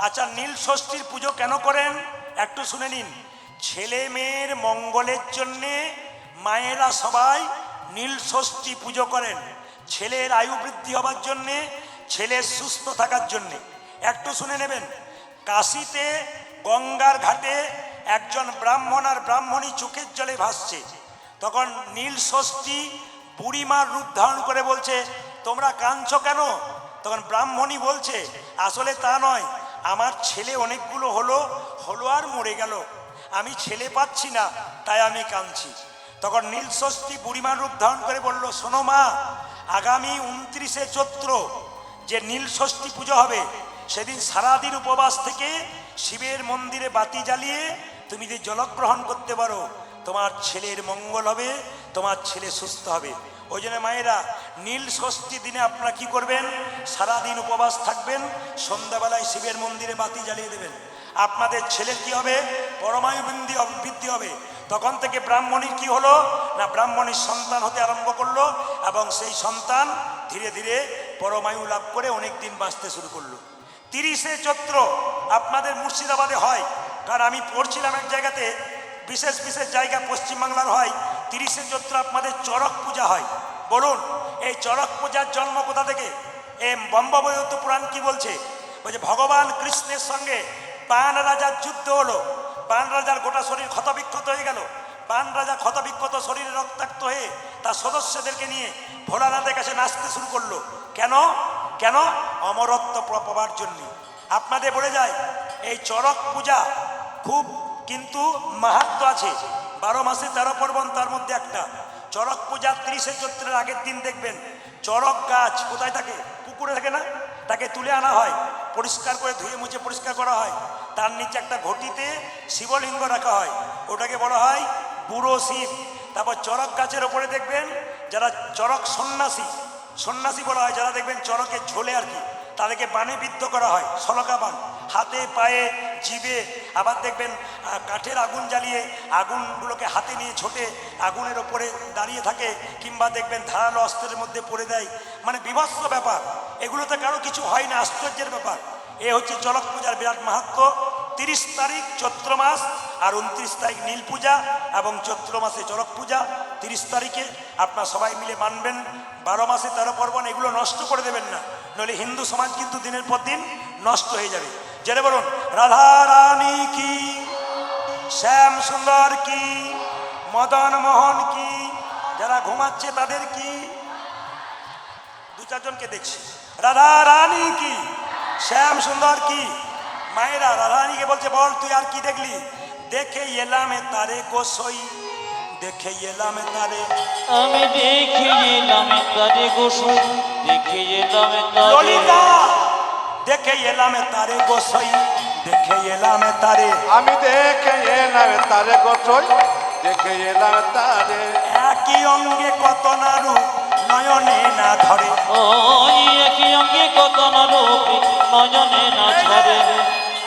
আচ্ছা নীল ষষ্ঠীর পুজো কেন করেন একটু শুনে নিন। ছেলে মেয়ের মঙ্গলের জন্যে মায়েরা সবাই নীল ষষ্ঠী পুজো করেন। ছেলের আয়ু বৃদ্ধি হবার জন্যে, ছেলের সুস্থ থাকার জন্যে। একটু শুনে নেবেন। কাশীতে গঙ্গার ঘাটে একজন ব্রাহ্মণ আর ব্রাহ্মণী চোখের জলে ভাসছে, তখন নীল ষষ্ঠী বুড়িমার রূপ ধারণ করে বলছে, তোমরা কাঁদছো কেন? তখন ব্রাহ্মণী বলছে, আসলে তা নয়, আমার ছেলে অনেকগুলো হলো আর মরে গেল, আমি ছেলে পাচ্ছি না, তাই আমি কাঁদছি। তখন নীল ষষ্ঠী বুড়িমার রূপ ধারণ করে বলল, শোনো মা, আগামী 29শে চৈত্র যে নীল ষষ্ঠী পুজো হবে, সেদিন সারাদিন উপবাস থেকে শিবের মন্দিরে বাতি জ্বালিয়ে তুমি যে জলগ্রহণ করতে পারো, তোমার ছেলের মঙ্গল হবে, তোমার ছেলে সুস্থ হবে। ওই জন্য মায়েরা, নীল ষষ্ঠী দিনে আপনারা কি করবেন? সারাদিন উপবাস থাকবেন, সন্ধ্যাবেলায় শিবের মন্দিরে বাতি জ্বালিয়ে দেবেন। আপনাদের ছেলের কি হবে? পরমায়ু বৃদ্ধি হবে। তখন থেকে ব্রাহ্মণীর কি হলো না, ব্রাহ্মণীর সন্তান হতে আরম্ভ করলো এবং সেই সন্তান ধীরে ধীরে পরমায়ু লাভ করে অনেক দিন বাঁচতে শুরু করলো। 30শে চৈত্র আপনাদের মুর্শিদাবাদে হয়, কারণ আমি পড়ছিলাম এক জায়গাতে, বিশেষ বিশেষ জায়গা পশ্চিমবাংলার হয়। 30শে চৈত্র আপনাদের চড়ক পূজা হয়। বলুন, এই চড়ক পূজার জন্ম কোথা থেকে? ব্রহ্মবৈবর্ত পুরাণ কি বলছে? বলছে ভগবান কৃষ্ণের সঙ্গে বান রাজার যুদ্ধ হলো। বান রাজার গোটা শরীর ক্ষতবিক্ষত হয়ে গেল। বান রাজা ক্ষতবিক্ষত শরীরে রক্তাক্ত হয়ে তার সদস্যদেরকে নিয়ে ভোলানাথের কাছে নাচতে শুরু করলো। কেন? কেন? অমরত্ব পাবার জন্য। আপনাদের বলে যায়, এই চড়ক পূজা খুব কিন্তু মাহাত্ম্য আছে। 12 মাসে 13 পার্বণ, তার মধ্যে একটা চড়ক পূজা। 30শে চৈত্রের আগের দিন দেখবেন চড়ক গাছ কোথায় থাকে? পুকুরে থাকে না? তাকে তুলে আনা হয়, পরিষ্কার করে ধুয়ে মুছে পরিষ্কার করা হয়। তার নিচে একটা ঘটিতে শিবলিঙ্গ রাখা হয়, ওটাকে বলা হয় বুড়ো শিব। তারপর চড়ক গাছের ওপরে দেখবেন যারা চড়ক সন্ন্যাসী, সন্ন্যাসী বলা হয় যারা দেখবেন চড়কে ঝোলে আর কি, তাদেরকে বানে বিদ্ধ করা হয়, সলকা বান, হাতে পায়ে জিভে। আবার দেখবেন কাঠের আগুন জ্বালিয়ে আগুনগুলোকে হাতে নিয়ে ছোটে আগুনের ওপরে দাঁড়িয়ে থাকে, কিংবা দেখবেন ধারালো অস্ত্রের মধ্যে পড়ে দেয়। মানে বিভৎস ব্যাপার, এগুলোতে কারো কিছু হয় না, আশ্চর্যের ব্যাপার। এ হচ্ছে চড়ক পূজার বিরাট মাহাত্ম্য। 30 তারিখ চৈত্র মাস আর 29 তারিখ নীল পূজা এবং চৈত্র মাসে চড়ক পূজা। 30 তারিখে আপনারা সবাই মিলে মানবেন। 12 মাসে 13 পার্বণ, এগুলো নষ্ট করে দেবেন না, নইলে হিন্দু সমাজ কিন্তু দিনের পর দিন নষ্ট হয়ে যাবে। জেনে বলুন রাধা রানী কি, শ্যাম সুন্দর কি, মদন মোহন কি। যারা ঘুমাচ্ছে তাদের কি? 2-4 জনকে দেখছি। রাধা রানী কি, শ্যাম সুন্দর কি। মায়েরা রাধারানীকে বলছে, বল তুই আর কি দেখলি? দেখে এলাম তারে গোসই, দেখে এলাম তারে। আমি দেখে এলাম তারে গোসই, দেখে এলাম তারে। ললিতা, দেখে এলাম তারে গোসই, দেখে এলাম তারে। আমি দেখে এলাম তারে গোসই, দেখে এলাম তারে। একই অঙ্গে কত না রূপ, নয়নে না ধরে। ওই একই অঙ্গে কত না রূপ, নয়নে না ঝরে।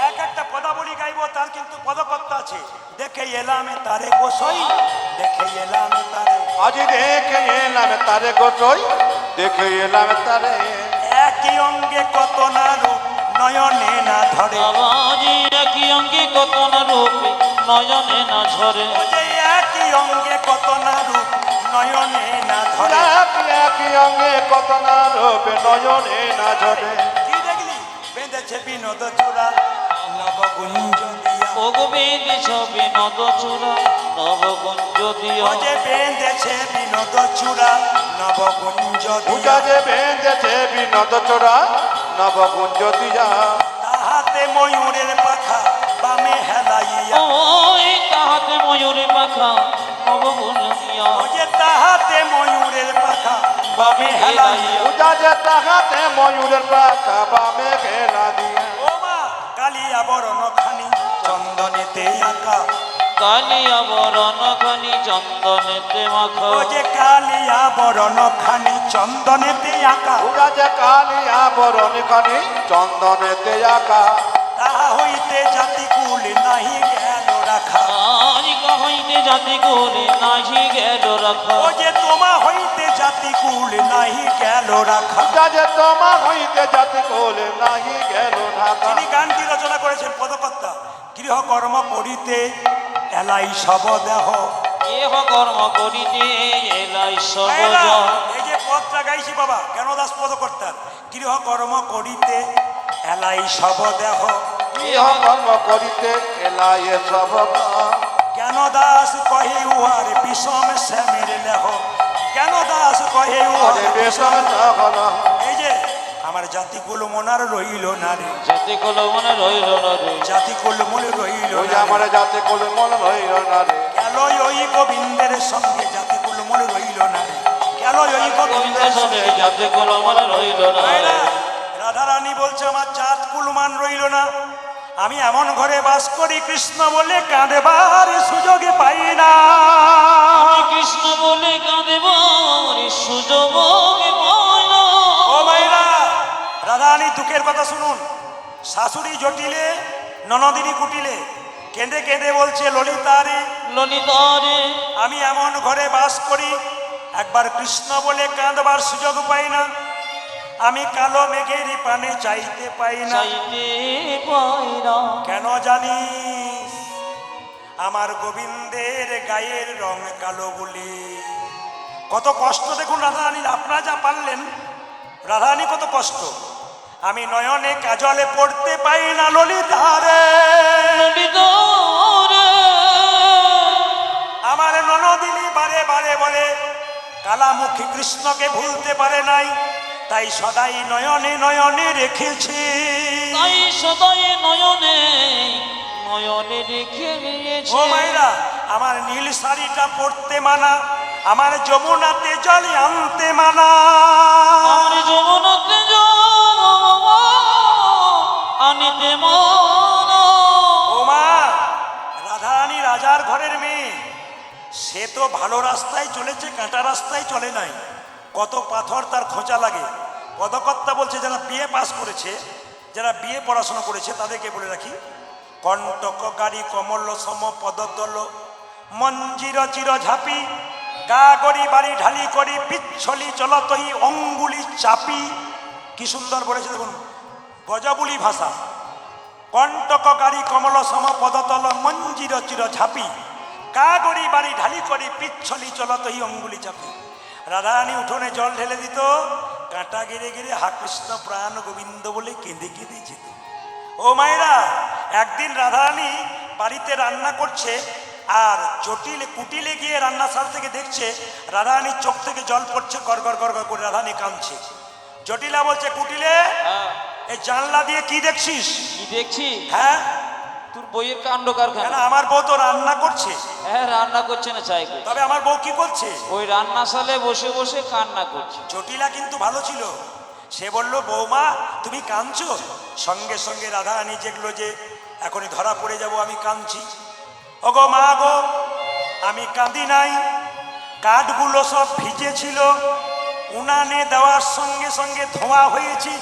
এক একটা পদাবলী গাইব, তার কিন্তু পদকর্তা আছে। দেখে এলাম তারে গোসই, দেখে এলাম তারে। আজি দেখে এলাম তারে গোসই, দেখে এলাম তারে। একই অঙ্গে কত না রূপ, নয়নে না ধরে। আবাজি একই অঙ্গে কত না রূপ, নয়নে না ঝরে। ও যে একই অঙ্গে কত না রূপ, নয়নে না ধরে। একই অঙ্গে কত না রূপে, নয়নে না ঝরে। কি দেখলি? বেঁধেছে বিনোদ চূড়া, নবগুঞ্জ দিয়া। ও গো বেঁধেছ বিনোদ চূড়া, নবগুঞ্জ দিয়া। ও যে বেঁধেছে বিনোদ চূড়া, নবগুঞ্জ পূজা দিয়া। যে বেঁধেছে বিনোদ চূড়া, নবগুঞ্জ দিয়া। তাহাতে ময়ূরের পাখা বামে হেলাইয়া। ওই তাহাতে ময়ূরে পাখা, নবগুঞ্জ দিয়া। ও যে তাহাতে ময়ূরের পাখা বামে হেলাইয়া। পূজা যে তাহাতে ময়ূরের পাখা বামে ঘেরা দিয়া। ও মা, কালিয়া বরণ খানি চন্দনেতে আঁকা। কালিয়া বরণ খানি চন্দনেতে মাখা। ও যে কালিয়া বরণ খানি চন্দনেতে আঁকা। পূজা যে কালিয়া বরণ খানি চন্দনেতে আঁকা। তাহা হইতে জাতিকুল নাহি গেল রাখা। আজ হইতে জাতি করে নাহি গেল রাখা। ও যে তোমা হইতে জাতিকুল নাহি গেল রাখা। পূজা যে তোমা হইতে জাতি কোলে নাহি গেল ঢাকা। তিনি গানটি রচনা করেছেন পদকর্তা। গৃহকর্ম করিতে এলাই সব দেহ। এহ কর্ম করিতে এলাই সব মায়েরা, জয়। এই যে পদটা গাইছি বাবা জ্ঞানদাস পদকর্তার, গৃহকর্ম করিতে এলাই সব দেহ। ইহ কর্ম করিতে এলাই সব। জ্ঞানদাস কহে উহার বিষম শ্যামের লেহ। জ্ঞানদাস কহে উহার আরে বেশম সকল। এই যে আমার জাতিকুল মনার রইল না রে, জাতি কল মনে রইল না রে। জাতিকুল মনে রইল ওই না আমার রে। জাতি কোলে মন রইল না রে। গেল ওই গোবিন্দের সঙ্গে জাতিকুল মনে রইল না রে। গেল ওই গোবিন্দ সনে যাতে কোন আমার রইল না রাধা রানী বলছে আমার জাত কুলমান রইল না, আমি এমন ঘরে বাস করি কৃষ্ণ বলে কাঁদেবার সুযোগ পাই না। আমি কৃষ্ণ বলে কাঁদেব সুযোগ ও মাইরা, রাধা রানী দুঃখের কথা শুনুন। শাশুড়ি জটিলে, ননদিনী কুটিলে, কেঁদে কেঁদে বলছে ললিতা রে, ললিতা রে, আমি এমন ঘরে বাস করি, একবার কৃষ্ণ বলে কাঁদবার সুযোগ পাই না, আমি কালো মেঘের পানে চাইতে পাই না। চাইতে পাই না কেন জানিস? আমার গোবিন্দের গায়ের রং কালো বলে। কত কষ্ট দেখুন রাধারানীর, আপনারা যা পারলেন, রাধারানী কত কষ্ট। আমি নয়নে কাজলে পড়তে পাই না ললিতা রে, ললিতা রে, আমার ননদিনী বারে বারে বলে কালামুখী কৃষ্ণকে ভুলতে পারে নাই, তাই সদাই নয়নে নয়নে রেখেছে। তাই সদাই নয়নে নয়নে রেখে নিয়েছে। ও মাইরা, আমার নীল শাড়িটা পরতে মানা, আমার যমুনাতে জলে আনতে মানা। আমার যমুনাতে জল আনিতে মানা। ও মা, রাধারানী রাজার ঘরের মেয়ে, সে তো ভালো রাস্তায় চলেছে, কাঁটা রাস্তায় চলে নাই। কত পাথর তার খোঁচা লাগে। পদকর্তা বলছে যারা বিএ পাস করেছে, যারা বিএ পড়াশোনা করেছে তাদেরকে বলে রাখি, কণ্টককারী কমল সম পদতল মঞ্জির চির ঝাপি গা গড়ি বাড়ি ঢালি করি পিচ্ছলি চলতই অঙ্গুলি চাপি। কি সুন্দর বলেছে দেখুন, গজবুলি ভাষা। কণ্টককারী কমল সম পদতল মঞ্জির চির ঝাপি গা গড়ি বাড়ি ঢালি করি পিচ্ছলি চলতই অঙ্গুলি চাপি। রাধারানী উঠোনে জল ঢেলে দিত, কাঁটা গেড়ে গেড়ে হা কৃষ্ণ প্রাণ গোবিন্দ বলে কেঁদে কেঁদে যেত। ও মায়েরা, একদিন রাধারানী বাড়িতে রান্না করছে, আর জটিল কুটিলে গিয়ে রান্নাশাল থেকে দেখছে রাধারানীর চোখ থেকে জল পড়ছে, গড় গড় গড় গড় করে রাধারানী কাঁদছে। জটিলা বলছে কুটিলে, হ্যাঁ, এই জানলা দিয়ে কি দেখছিস? কি দেখছি? হ্যাঁ, তোর বইয়ের কাণ্ড কেন? কারখানা। আমার বউ তো রান্না করছে। হ্যাঁ, রান্না করছে না চাই করছে। তবে আমার বউ কি করছে? ওই রান্নাশালে বসে বসে কান্না করছে। জটিলা কিন্তু ভালো ছিল, সে বলল বৌমা তুমি কাঁদছো? সঙ্গে সঙ্গে রাধারানী যেগুলো যে এখনই ধরা পড়ে যাব আমি কাঁদছি। ওগো মা গো, আমি কাঁদি নাই, কাঠগুলো সব ভিজেছিল, উনানে দেওয়ার সঙ্গে সঙ্গে ধোঁয়া হয়েছে,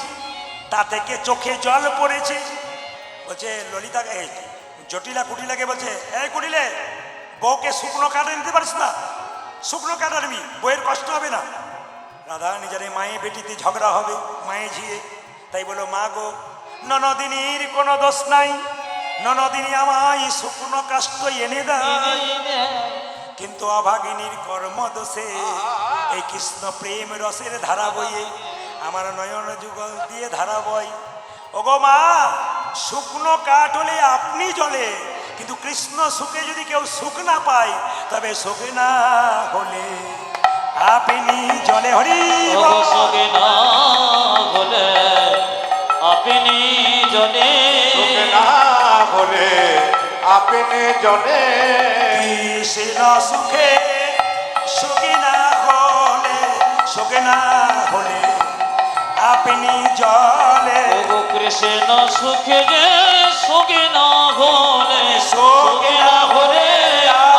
তা থেকে চোখে জল পড়েছে। বলছে ললিতা, এই জটিলা কুটিলাকে বলছে, এই কুটিলে, বউকে শুকনো কাঠে নিতে পারিস না? শুকনো কাঠ আনবি, বউয়ের কষ্ট হবে না। রাধারানী জানে মায়ে বেটিতে ঝগড়া হবে, মায়ে ঝিয়ে, তাই বলো মা গো, ননদিনীর কোনো দোষ নাই, ননদিনী আমায় শুকনো কাষ্ঠ এনে দেয়, কিন্তু অভাগিনীর কর্মদোষে এই কৃষ্ণ প্রেম রসের ধারা বইয়ে আমার নয়ন যুগল দিয়ে ধারা বই। ওগো মা, শুকনো কাঠ হলে আপনি জ্বলে, কিন্তু কৃষ্ণ সুখে যদি কেউ সুখ না পায়, তবে সুখে না হলে আপনি জলে। হরি বল। সুখে না হলে আপনি জলে, সুখে না হলে আপনি জলে, কৃষ্ণ সুখে সুখী না হলে, সুখে না হলে আপনি জলে। ওগো কৃষ্ণ সুখে যে সুখে না হলে, সুখে না হলে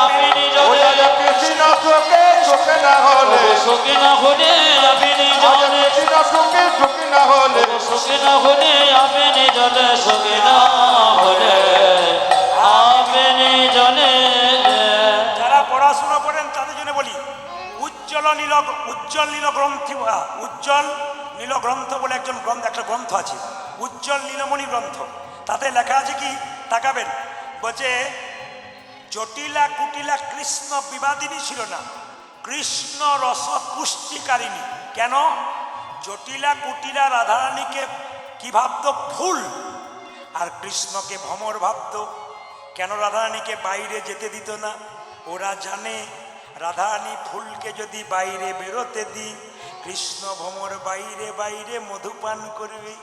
আপনি ওরা জলে। কৃষ্ণ সুখে সুখে না হলে, ওগো সুখে না হলে আপনি জলে, কৃষ্ণ সুখে সুখে না হলে, ওগো সুখে না হলে আপনি জলে, সুখে না হলে আপনি জলে। যারা পড়াশোনা করেন তাদের জন্য বলি, উজ্জ্বল নীল গ্রন্থ, উজ্জ্বল নীল গ্রন্থ বলে একজন গ্রন্থ, একটা গ্রন্থ আছে, উজ্জ্বল নীলমণি গ্রন্থ। তাতে লেখা আছে কি, তাকাবেন, বলছে জটিলা কুটিলা কৃষ্ণ বিবাদিনী ছিল না, কৃষ্ণ রস পুষ্টিকারিণী। কেন? জটিলা কুটিলা রাধারানীকে কি ভাবতো? ফুল। আর কৃষ্ণকে ভ্রমর ভাবতো। কেন রাধারানীকে বাইরে যেতে দিত না? ওরা জানে রাধারানী ফুলকে যদি বাইরে বেরোতে দিই, কৃষ্ণ ভ্রমর বাইরে বাইরে মধুপান করবে,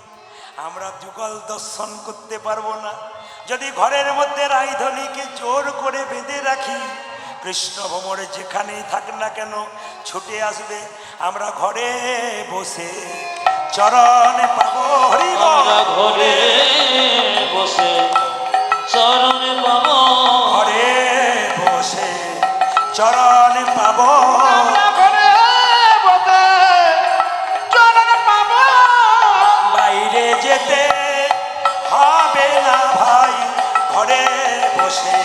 আমরা যুগল দর্শন করতে পারবো না। যদি ঘরের মধ্যে রাইধনীকে জোর করে বেঁধে রাখি, কৃষ্ণ ভ্রমণে যেখানেই থাক না কেন ছুটে আসবে, আমরা ঘরে বসে চরণে পাবো হরি বল। আমরা ঘরে বসে চরণে পাব, ঘরে বসে চরণে পাবো, আমরা ঘরে বসে চরণ পাবো। বাইরে যেতে হবে না ভাই, ঘরে বসে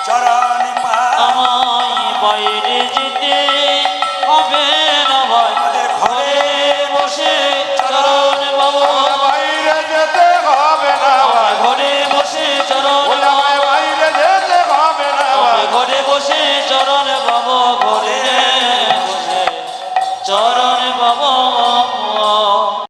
চরণে পাবো। আমায় বাইরে যেতে হবে